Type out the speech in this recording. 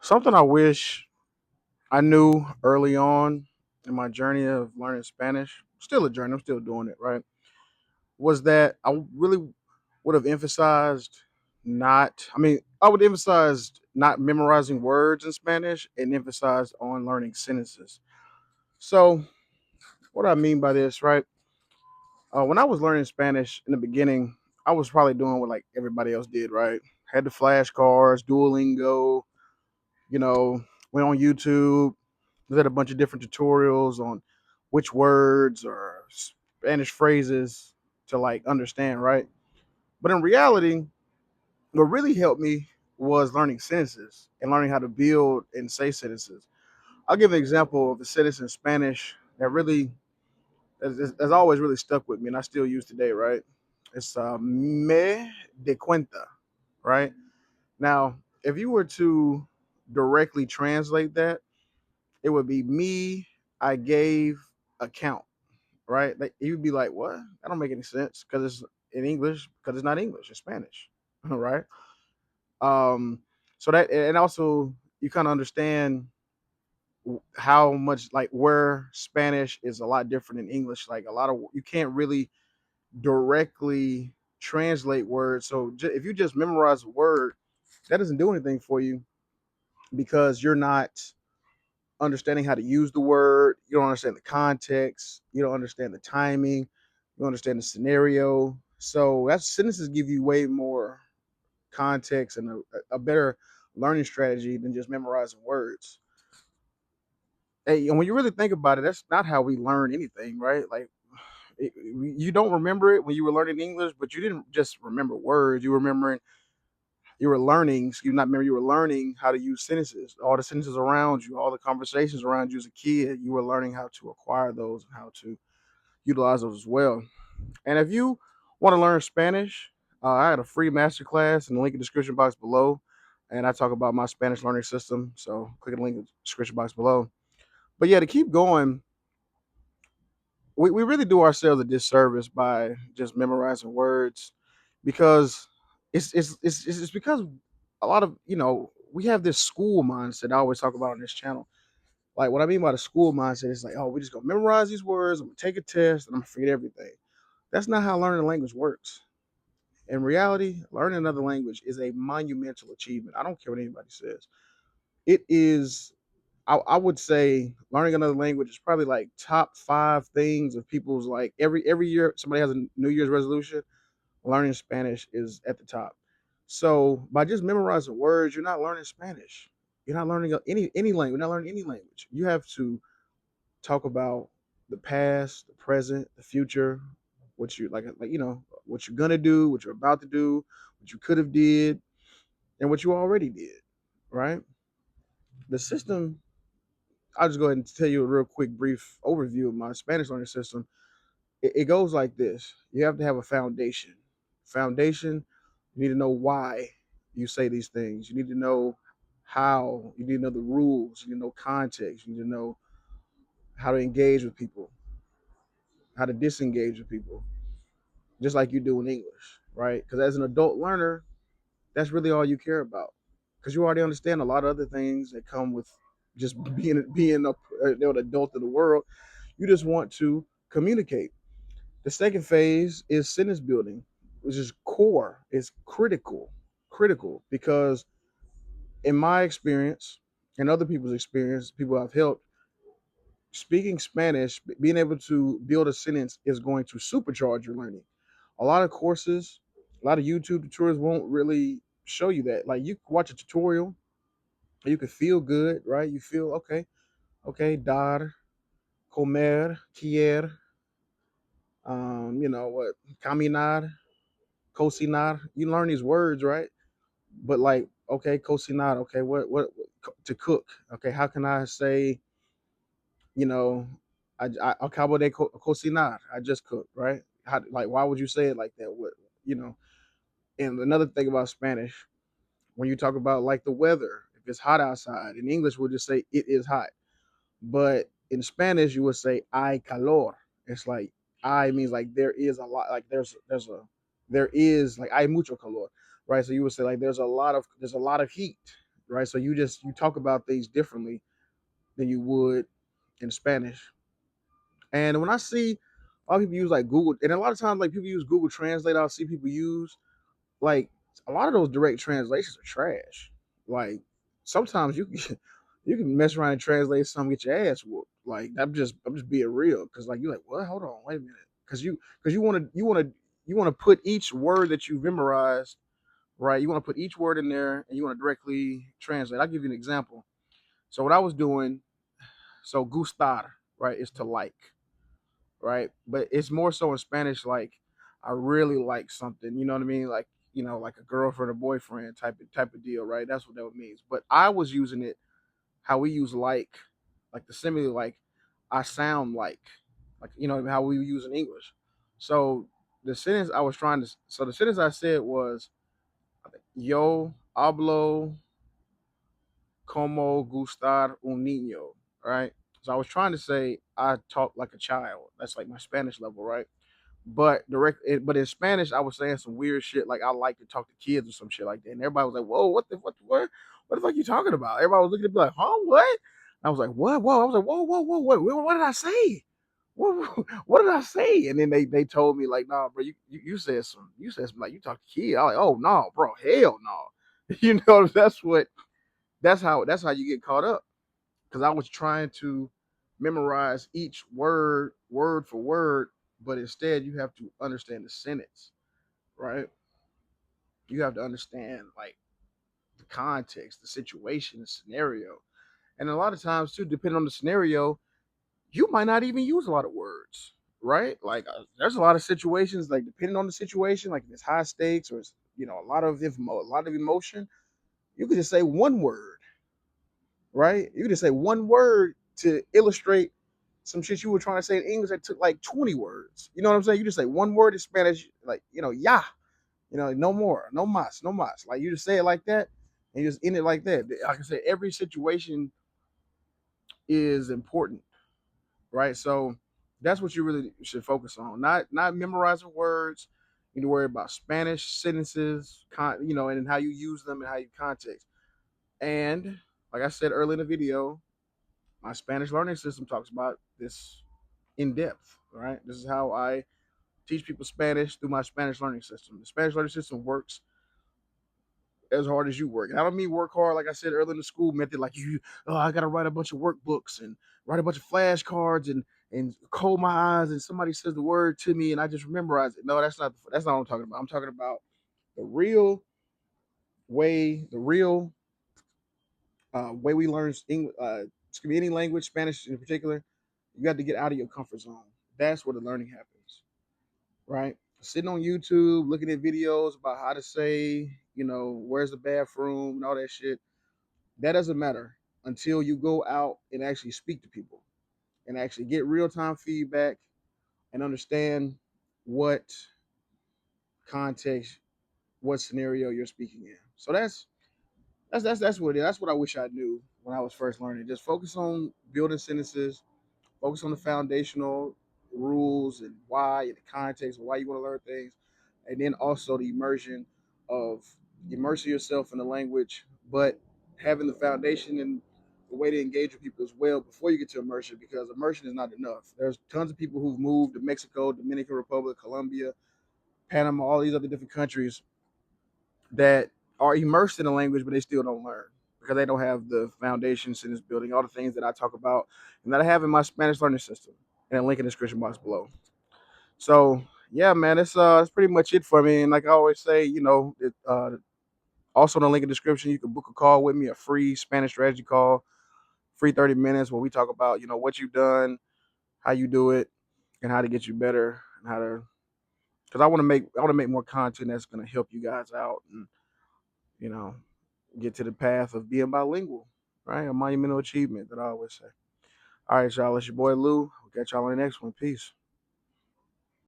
Something I wish I knew early on in my journey of learning Spanish, still a journey, I'm still doing it, right? Was that I really would have emphasized I would emphasize not memorizing words in Spanish and emphasize on learning sentences. So, what I mean by this, right? When I was learning Spanish in the beginning, I was probably doing what like everybody else did, right? Had the flashcards, Duolingo, you know, went on YouTube, looked at a bunch of different tutorials on which words or Spanish phrases to like understand, right? But in reality, what really helped me was learning sentences and learning how to build and say sentences. I'll give an example of a sentence in Spanish that really has always really stuck with me and I still use today, right? It's me de cuenta, right? Now, if you were to directly translate that, it would be me. I gave account, right? Like you'd be like, what? That don't make any sense because it's in English because it's not English, it's Spanish, right? Um, so that and also you kind of understand how much like where Spanish is a lot different than English. Like a lot of you can't really directly translate words. So if you just memorize a word, that doesn't do anything for you because you're not understanding how to use the word. You don't understand the context. You don't understand the timing. You don't understand the scenario. So that's sentences give you way more context and a better learning strategy than just memorizing words. Hey, and when you really think about it, that's not how we learn anything, right? Like you don't remember it when you were learning English, but you didn't just remember words. You were learning. You not remember. You were learning how to use sentences. All the sentences around you, all the conversations around you as a kid, you were learning how to acquire those and how to utilize those as well. And if you want to learn Spanish, I had a free masterclass in the link in the description box below, and I talk about my Spanish learning system. So click the link in the description box below. But yeah, to keep going, we really do ourselves a disservice by just memorizing words because it's because a lot of we have this school mindset I always talk about on this channel. Like what I mean by the school mindset is like, oh, we just gonna memorize these words, I'm gonna take a test, and I'm gonna forget everything. That's not how learning a language works. In reality, learning another language is a monumental achievement. I don't care what anybody says. It is I would say learning another language is probably like top five things of people's like every year somebody has a New Year's resolution. Learning Spanish is at the top. So by just memorizing words, you're not learning Spanish. You're not learning any language. You're not learning any language. You have to talk about the past, the present, the future, what you like what you're gonna do, what you're about to do, what you could have did, and what you already did. Right? The system I'll just go ahead and tell you a real quick, brief overview of my Spanish learning system. It goes like this: you have to have a foundation. Foundation, you need to know why you say these things. You need to know how. You need to know the rules. You need to know context. You need to know how to engage with people, how to disengage with people, just like you do in English, right? Because as an adult learner, that's really all you care about, because you already understand a lot of other things that come with just an adult in the world. You just want to communicate. The second phase is sentence building, which is core, is critical because in my experience and other people's experience, people I've helped, speaking Spanish, being able to build a sentence is going to supercharge your learning. A lot of courses, a lot of YouTube tutorials won't really show you that. Like you watch a tutorial, you can feel good, right? You feel okay, dar, comer, quier, what, caminar, cocinar. You learn these words, right? But like, okay, cocinar, okay, what to cook? Okay, how can I say, you know, I acabo de cocinar? I just cooked, right? How, like, why would you say it like that? What, you know? And another thing about Spanish, when you talk about like the weather, if it's hot outside, in English we'll just say it is hot, but in Spanish you would say hay calor. It's like I means like there is a lot, like there is like hay mucho calor, right? So you would say like there's a lot of heat. right? So you talk about things differently than you would in Spanish. And when I see a lot of people use like Google, and a lot of times like people use Google Translate, I'll see people use like a lot of those direct translations are trash. Like sometimes you can mess around and translate something, get your ass whooped. Like I'm just being real because like you're like, what? Hold on, wait a minute, because you want to put each word that you memorized, right? You want to put each word in there and you want to directly translate. I'll give you an example. So what I was doing, so gustar, right, is to like, right? But it's more so in Spanish, like I really like something. You know what I mean? Like like a girlfriend or boyfriend type of deal, right? That's what that means. But I was using it how we use like the simile, like I sound like how we use in English. So the sentence I said was yo hablo como gustar un niño, right? So I was trying to say I talk like a child. That's like my Spanish level, right? But in Spanish, I was saying some weird shit like I like to talk to kids or some shit like that. And everybody was like, "Whoa, what the fuck you talking about?" Everybody was looking at me like, "Huh, what?" I was like, "What? Whoa!" I was like, "Whoa, what did I say? What did I say?" And then they told me like, "Nah, bro, you said some like you talk to kids." I was like, "Oh no, bro, hell no." That's how you get caught up because I was trying to memorize each word for word, but instead you have to understand the sentence, right? You have to understand like the context, the situation, the scenario. And a lot of times too, depending on the scenario, you might not even use a lot of words, right? Like there's a lot of situations, like depending on the situation, like if it's high stakes or it's a lot of emotion, you could just say one word, right? You could just say one word to illustrate some shit you were trying to say in English that took like 20 words. You know what I'm saying? You just say one word in Spanish, like, yeah, no more, no mas, no mas. Like you just say it like that and you just end it like that. Like I said, every situation is important, right? So that's what you really should focus on. Not memorizing words. You need to worry about Spanish sentences, and how you use them and how you context. And like I said earlier in the video, my Spanish learning system talks about this in depth, right? This is how I teach people Spanish through my Spanish learning system. The Spanish learning system works as hard as you work. And I don't mean work hard, like I said earlier in the school method, like I got to write a bunch of workbooks and write a bunch of flashcards and cold my eyes and somebody says the word to me and I just memorize it. No, that's not what I'm talking about. I'm talking about the real the real way we learn English, any language, Spanish in particular. You got to get out of your comfort zone. That's where the learning happens, right? Sitting on YouTube, looking at videos about how to say, where's the bathroom and all that shit. That doesn't matter until you go out and actually speak to people and actually get real time feedback and understand what context, what scenario you're speaking in. So that's what it is. That's what I wish I knew when I was first learning. Just focus on building sentences, focus on the foundational rules and why and the context of why you want to learn things, and then also the of immersing yourself in the language, but having the foundation and the way to engage with people as well before you get to immersion, because immersion is not enough. There's tons of people who've moved to Mexico, Dominican Republic, Colombia, Panama, all these other different countries that are immersed in the language, but they still don't learn because they don't have the foundation, sentence building, all the things that I talk about and that I have in my Spanish learning system. And a link in the description box below. So yeah, man, that's pretty much it for me. And like I always say, also in the link in the description, you can book a call with me, a free Spanish strategy call, free 30 minutes where we talk about what you've done, how you do it, and how to get you better, and how to because I want to make more content that's gonna help you guys out and you know get to the path of being bilingual, right? A monumental achievement that I always say. All right, y'all. It's your boy Lou. We'll catch y'all on the next one. Peace.